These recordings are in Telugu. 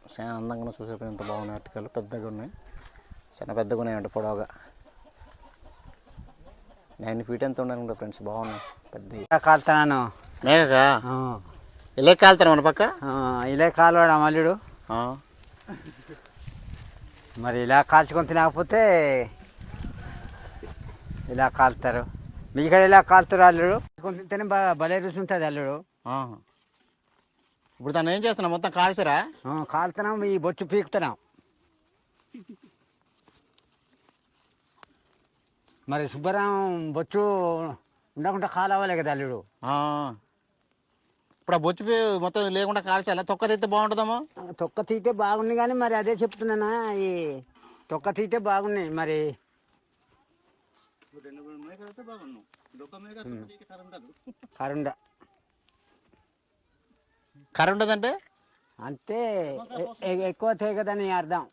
చాలా అందంగా చూసేప్పుడు ఎంత బాగున్నాయి. అరటికాయలు పెద్దగా ఉన్నాయి, చాలా పెద్దగా ఉన్నాయండి. పొడవుగా 9 feet ఎంత ఉండాలి ఫ్రెండ్స్. బాగున్నాయి పెద్ద కాలుతాను మేఘగా ఇలా కాలుతాను మన పక్క ఇలా కాలువాడు అమలుడు. మరి ఇలా కాల్చుకొని తినకపోతే ఇలా కాలుతారు. మీక్కడ ఇలా కాలుతారు అల్లుడు. కొంచెం బాగా భలే రుచి ఉంటుంది అల్లుడు. ఇప్పుడు తను ఏం చేస్తున్నాం? మొత్తం కాల్చరా? కాలుతున్నాం, ఈ బొచ్చు పీకుతున్నాం. మరి శుభ్రం బొచ్చు ఉండకుండా కాలవాలి కదా అల్లుడు. ఇప్పుడు ఆ బొచ్చు మొత్తం లేకుండా కాల్చాలా? తొక్క తీస్తే బాగుంటుందమ్మా. తొక్క తీస్తే బాగుంది కానీ మరి అదే చెప్తున్నానా, ఈ తొక్క తీస్తే బాగున్నాయి. మరి కరుండ కరుండదంటే అంటే ఎక్కువ తెగదని అర్థం.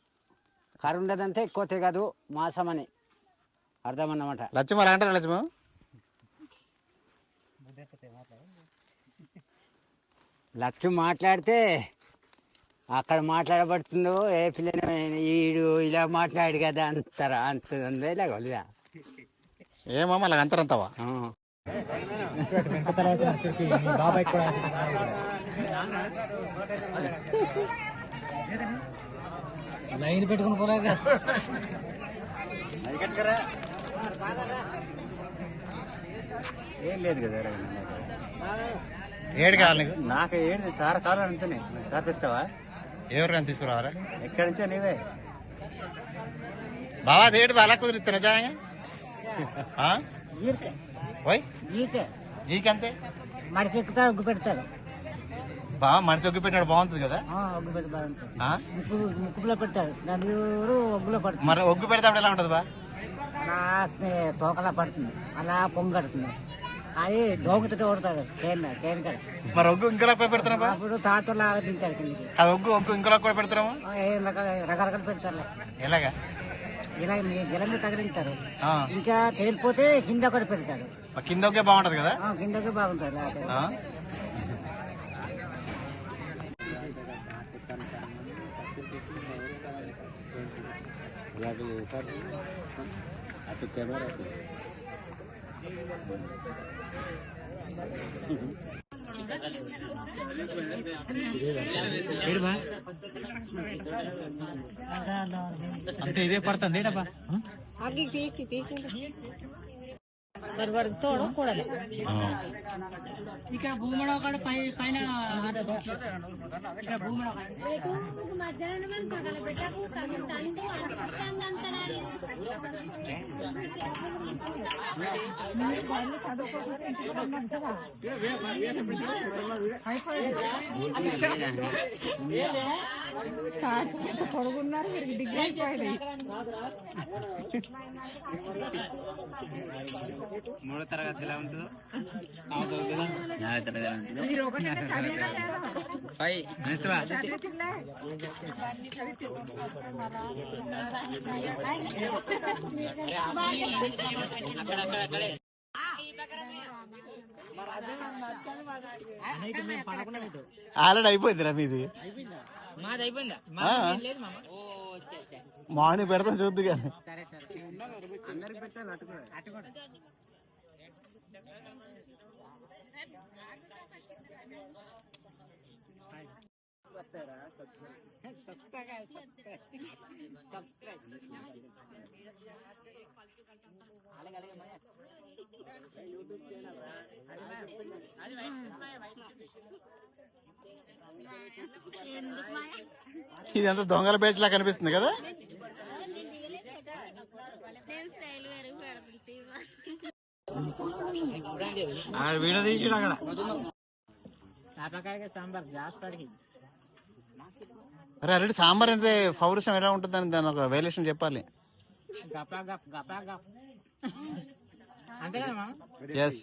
కరుండదంటే ఎక్కువ తెగదు, మాసం అని అర్థం అన్నమాట. లక్ష్మ అలా అంటారా? లక్ష్మ లక్ష్యం మాట్లాడితే అక్కడ మాట్లాడబడుతుందో ఏ పిల్లని ఈడు ఇలా మాట్లాడు కదా అంటారా? అంటుంది ఇలాగ ఏమమ్మా అలా అంటారంతావా? బాబాయ్ కూడా లైన్ పెట్టుకుని పోలేక ఏం లేదు కదా. ఏడు కావాలి నీకు? నాకు ఏడు సార్ కావాలి అంతేనే. సార్ తెస్తావా? ఎవరికైనా తీసుకురావాలా? ఎక్కడి నుంచో నీవే బాబా. ఏడు బాగా కుదిరిస్తా నిజంగా. జీకి అంతే మనిషి ఎక్కుతాడు, ఒగ్గు పెడతాడు. బాగా మనిషి ఒగ్గు పెట్టినాడు బాగుంటుంది కదా. ఒగ్గు పెట్టి బాగుంటుంది. ముక్కులో పెడతాడు, దాని ఒగ్గులో పడుతుంది. మరి ఒగ్గు పెడతాడు ఎలా ఉంటుంది బా? అలా తోకలా పడుతుంది, అలా పొంగడుతుంది. అది డోగుతో కొడతాడు కేన్ కాడ. మరి ఒగ్గు ఇంకలా కూడా పెడతారా? అప్పుడు తాటలాగా తింటాడు కిందకి. అది ఒగ్గు ఇంకలా కూడా పెడతారా? రకరకాలు పెడతారు. ఎలాగా? ఇలా మీ గిలంగా తగిలింటారు. ఇంకా తేలిపోతే కింద కూడా పెడతాడు. కింద ఒకే బాగుంటది కదా? కిందకే బాగుంటుంది. అటు కెమెరా అంటే ఇదే పడుతుంది ఏంటబ్బా? అది తీసి మరి వరకు తోడకూడదు. ఇక్కడ భూముడ ఒకటి పైన పొడుగున్నారు, మీరు డిగ్రీ అయిపోయింది. మూడో తరగతి ఎలా ఉంటుందో ఆల్రెడీ అయిపోయిందిరా మీది. మాది అయిపోయిందా? మార్నింగ్ పెడతాం చూద్దు కానీ. అందరికి పెట్టాలి అటు కూడా. ఇదంతా దొంగల బేచ్ లా కనిపిస్తుంది కదా. వీడియో తీసి అక్కడ అరే ఆల్రెడీ సాంబార్ అంటే పౌరుషం ఎలా ఉంటుందని దాని ఒక వేరియేషన్ చెప్పాలి. అంతే కదా. ఎస్